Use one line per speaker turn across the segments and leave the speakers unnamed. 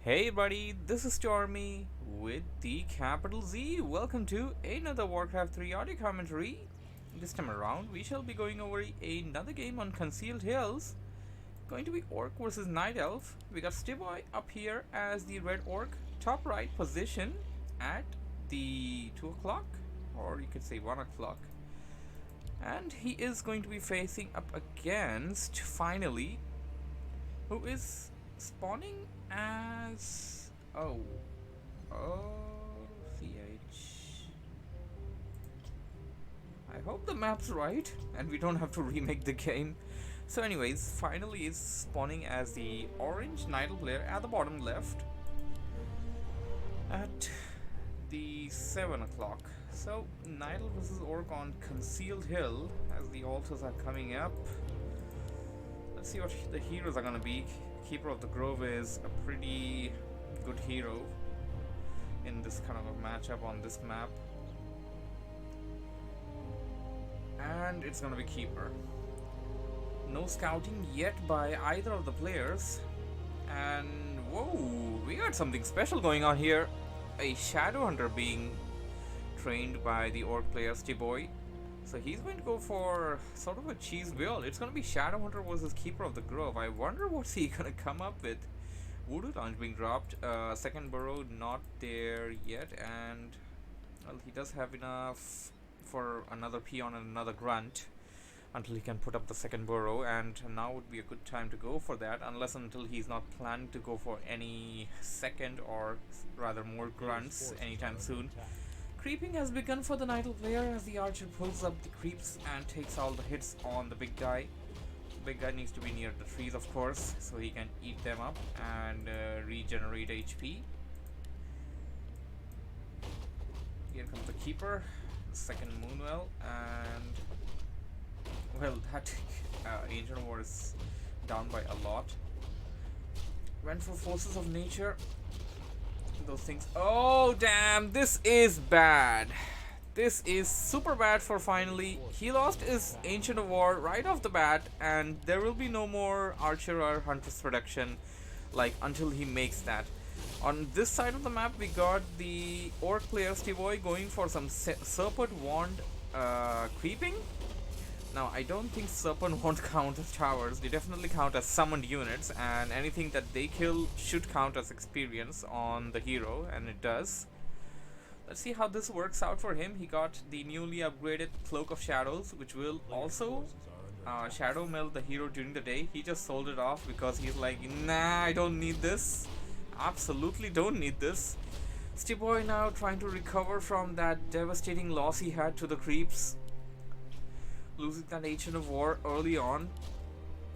Hey buddy, this is Stormy with the capital Z. Welcome to another WarCraft 3 audio commentary. This time around, we shall be going over another game on Concealed Hills. Going to be Orc versus Night Elf. We got Stibboe up here as the Red Orc, top right position at the 2 o'clock, or you could say 1 o'clock. And he is going to be facing up against, finally, who is spawning as CH. I hope the map's right and we don't have to remake the game. So anyways, finally is spawning as the orange Nidal player at the bottom left at the 7 o'clock. So Nidal versus Orc on Concealed Hill as the altars are coming up. Let's see what the heroes are gonna be. Keeper of the Grove is a pretty good hero in this kind of a matchup on this map. And it's gonna be Keeper. No scouting yet by either of the players. And whoa, we got something special going on here. A Shadow Hunter being trained by the Orc player Stibboe. So he's going to go for sort of a cheese build. It's going to be Shadow Hunter versus Keeper of the Grove. I wonder what's he going to come up with. Voodoo Launch being dropped. Second burrow not there yet. And well, he does have enough for another peon and another grunt until he can put up the second burrow. And now would be a good time to go for that. Unless until he's not planning to go for any second or rather more grunts anytime soon. Creeping has begun for the Nidal player as the archer pulls up the creeps and takes all the hits on the big guy. The big guy needs to be near the trees, of course, so he can eat them up and regenerate HP. Here comes the Keeper, the second Moonwell, and well, that Ancient War is down by a lot. Went for Forces of Nature. Those things. Oh damn, this is bad. This is super bad for finally. He lost his Ancient of War right off the bat, and there will be no more Archer or Huntress production like until he makes that. On this side of the map we got the Orc player Stibboe going for some Serpent wand creeping. Now, I don't think Serpent won't count as towers. They definitely count as summoned units, and anything that they kill should count as experience on the hero, and it does. Let's see how this works out for him. He got the newly upgraded Cloak of Shadows, which will also shadow meld the hero during the day. He just sold it off because he's like, nah, I don't need this. Absolutely don't need this. Stibboe now trying to recover from that devastating loss he had to the creeps. Losing that Ancient of War early on,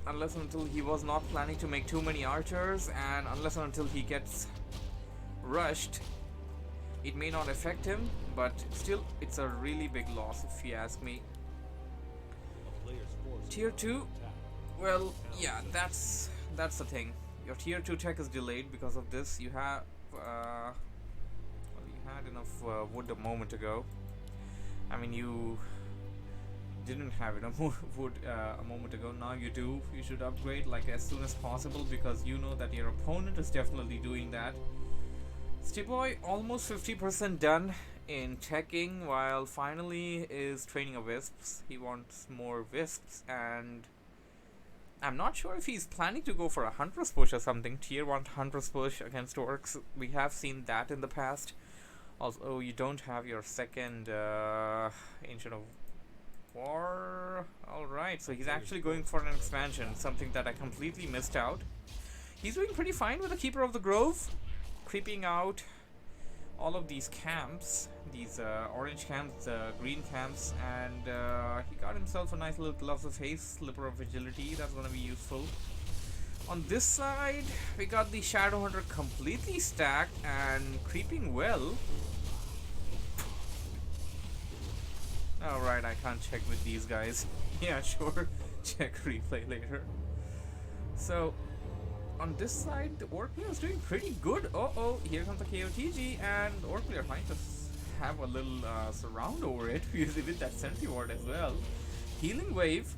unless until he was not planning to make too many archers, and unless until he gets rushed, it may not affect him, but still it's a really big loss if you ask me. Tier 2, well yeah, that's the thing. Your tier 2 tech is delayed because of this. You have well, you had enough wood a moment ago. I mean, you didn't have enough wood a moment ago. Now you do. You should upgrade like as soon as possible because you know that your opponent is definitely doing that. Stibboe almost 50% done in teching, while finally is training a wisps. He wants more wisps, and I'm not sure if he's planning to go for a Huntress push or something. Tier 1 Huntress push against Orcs. We have seen that in the past. Also, you don't have your second Ancient of War. Alright, so he's actually going for an expansion, something that I completely missed out. He's doing pretty fine with the Keeper of the Grove, creeping out all of these camps, these orange camps, green camps, and he got himself a nice little Gloves of Haste, Slipper of Agility. That's going to be useful. On this side, we got the Shadow Hunter completely stacked and creeping well. Alright, I can't check with these guys. Yeah, sure. Check replay later. So, on this side, the Orc player is doing pretty good. Oh, here comes the KOTG, and the Orc player might just have a little surround over it with that Sentry Ward as well. Healing Wave.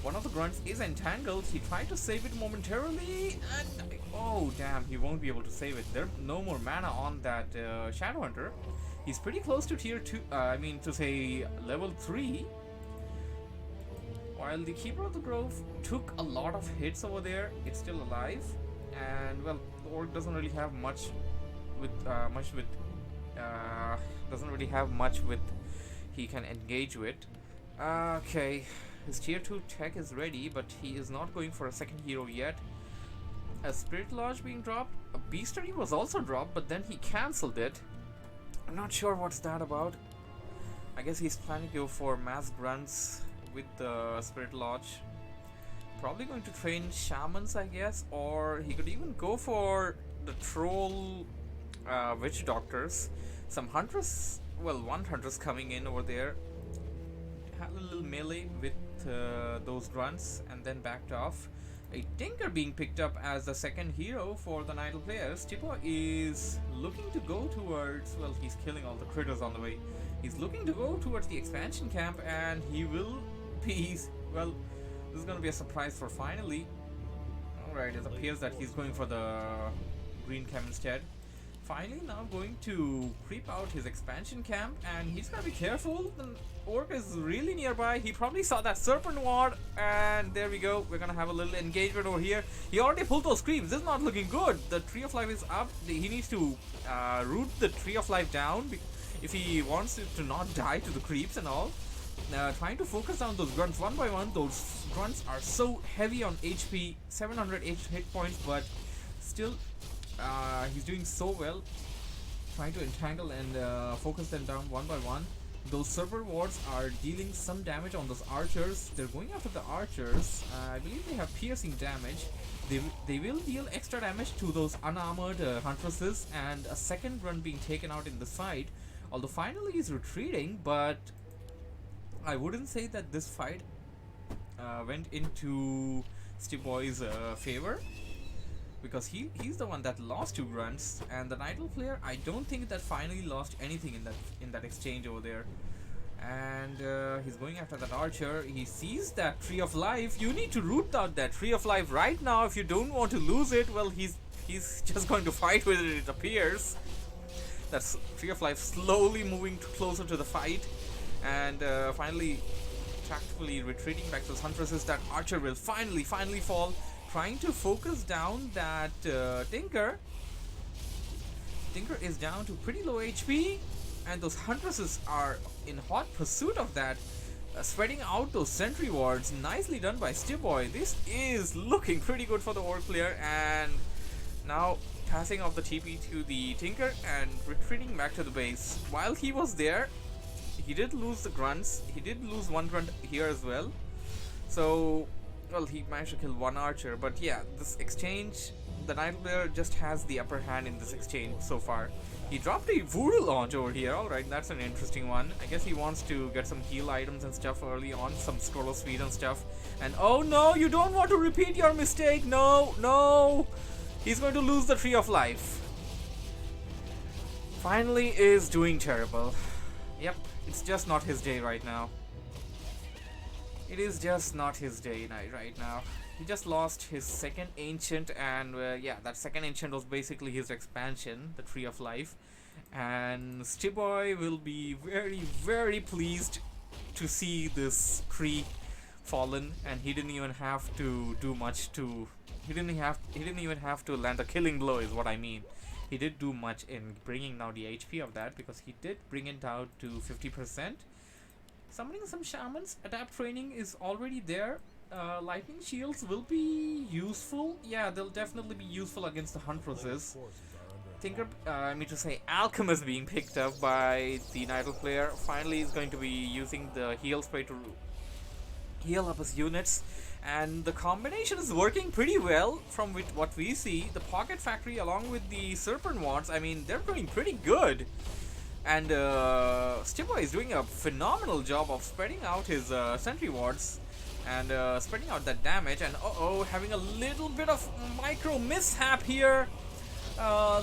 One of the grunts is entangled. He tried to save it momentarily, and oh damn. damn, he won't be able to save it. There's no more mana on that Shadow Hunter. He's pretty close to tier 2, I mean to say level 3. While the Keeper of the Grove took a lot of hits over there, it's still alive. And well, the Orc doesn't really have much with, doesn't really have much with he can engage with. Okay, his tier 2 tech is ready, but he is not going for a second hero yet. A Spirit Lodge being dropped, a Beastery was also dropped, but then he cancelled it. I'm not sure what's that about. I guess he's planning to go for mass grunts with the Spirit Lodge. Probably going to train shamans, I guess, or he could even go for the troll witch doctors. Some hunters, well, one hunter's coming in over there. Had a little melee with those grunts and then backed off. A Tinker being picked up as the second hero for the Nidal players. Stibboe is looking to go towards, well, he's killing all the critters on the way. He's looking to go towards the expansion camp, and he will be, well, this is going to be a surprise for finally. Alright, it appears that he's going for the green camp instead. Finally now going to creep out his expansion camp, and he's gotta be careful. The Orc is really nearby. He probably saw that Serpent ward, and there we go. We're gonna have a little engagement over here. He already pulled those creeps. This is not looking good. The Tree of Life is up. He needs to root the Tree of Life down if he wants it to not die to the creeps and all. Trying to focus on those grunts one by one. Those grunts are so heavy on HP, 700 hit points, but still he's doing so well. Trying to entangle and focus them down one by one. Those server wards are dealing some damage on those archers. They're going after the archers. I believe they have piercing damage. They will deal extra damage to those unarmored huntresses, and a second run being taken out in the side. Although finally he's retreating, but I wouldn't say that this fight went into Stibboe's favor, because he's the one that lost 2 grunts, and the Nidal player, I don't think that finally lost anything in that exchange over there. And he's going after that archer. He sees that Tree of Life. You need to root out that Tree of Life right now if you don't want to lose it. Well, he's just going to fight with it, it appears. That's Tree of Life slowly moving closer to the fight, and finally tactfully retreating back to those huntresses. That archer will finally fall, trying to focus down that Tinker. Tinker is down to pretty low HP, and those huntresses are in hot pursuit of that, spreading out those sentry wards. Nicely done by Stibboe. This is looking pretty good for the Orc player, and now passing off the TP to the Tinker and retreating back to the base. While he was there, he did lose the grunts. He did lose 1 grunt here as well. So, well, he managed to kill 1 archer. But yeah, this exchange, the Nidal player just has the upper hand in this exchange so far. He dropped a Voodoo launch over here. Alright, that's an interesting one. I guess he wants to get some heal items and stuff early on, some Scroll of Speed and stuff. And oh no, you don't want to repeat your mistake. No. He's going to lose the Tree of Life. Finally is doing terrible. Yep, it's just not his day right now. It is just not his day right now. He just lost his second Ancient, and yeah, that second Ancient was basically his expansion, the Tree of Life. And Stibboe will be very, very pleased to see this tree fallen, and he didn't even have to do much to... He didn't even have to land a killing blow, is what I mean. He did do much in bringing down the HP of that, because he did bring it down to 50%. Summoning some shamans, adapt training is already there. Lightning shields will be useful. Yeah, they'll definitely be useful against the huntresses. Alchemist being picked up by the Nidal player. Finally is going to be using the heal spray to heal up his units. And the combination is working pretty well from what we see. The Pocket Factory along with the Serpent wards, I mean, they're doing pretty good. And Stibboe is doing a phenomenal job of spreading out his sentry wards and spreading out that damage. And having a little bit of micro mishap here.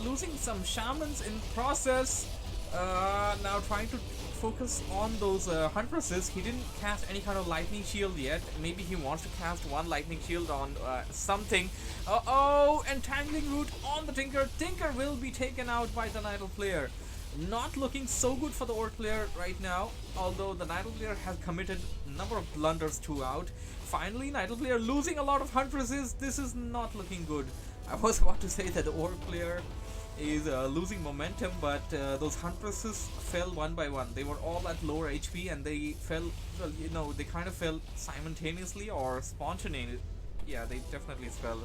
Losing some shamans in process. Now trying to focus on those huntresses. He didn't cast any kind of lightning shield yet. Maybe he wants to cast one lightning shield on something. Oh, entangling root on the Tinker. Tinker will be taken out by the Nidal player. Not looking so good for the Orc player right now, although the Nidal player has committed a number of blunders throughout. Finally, Nidal player losing a lot of huntresses. This is not looking good. I was about to say that the Orc player is losing momentum, but those huntresses fell one by one. They were all at lower HP and they fell, well, you know, they kind of fell simultaneously or spontaneously. Yeah, they definitely fell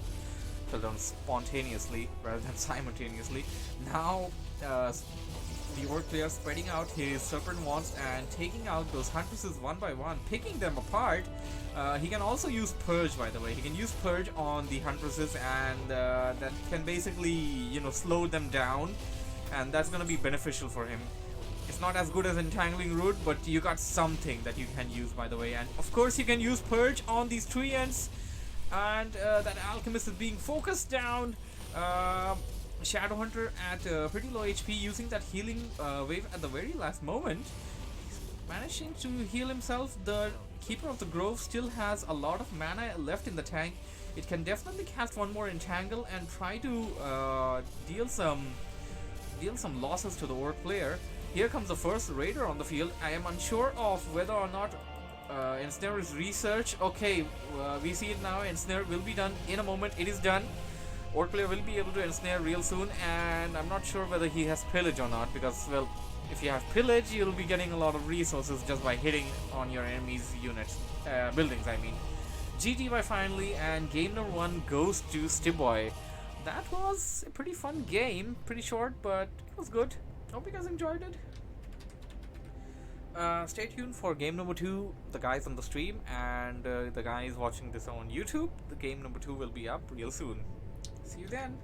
down spontaneously rather than simultaneously. Now, the Orc player spreading out his Serpent wands and taking out those huntresses one by one, picking them apart. He can also use Purge, by the way. He can use Purge on the huntresses, and that can basically, you know, slow them down, and that's gonna be beneficial for him. It's not as good as Entangling Root, but you got something that you can use, by the way. And of course, you can use Purge on these treants, and that Alchemist is being focused down. Shadowhunter at pretty low HP, using that healing wave at the very last moment. He's managing to heal himself. The Keeper of the Grove still has a lot of mana left in the tank. It can definitely cast one more Entangle and try to deal some losses to the Orc player. Here comes the first Raider on the field. I am unsure of whether or not Ensnare is research. Okay, we see it now. Ensnare will be done in a moment. It is done. Orc player will be able to ensnare real soon, and I'm not sure whether he has pillage or not, because, well, if you have pillage, you'll be getting a lot of resources just by hitting on your enemy's units, buildings, I mean. GG by finally, and game number 1 goes to Stibboe. That was a pretty fun game, pretty short, but it was good. Hope you guys enjoyed it. Stay tuned for game number 2, the guys on the stream, and the guys watching this on YouTube. The game number 2 will be up real soon. See you then.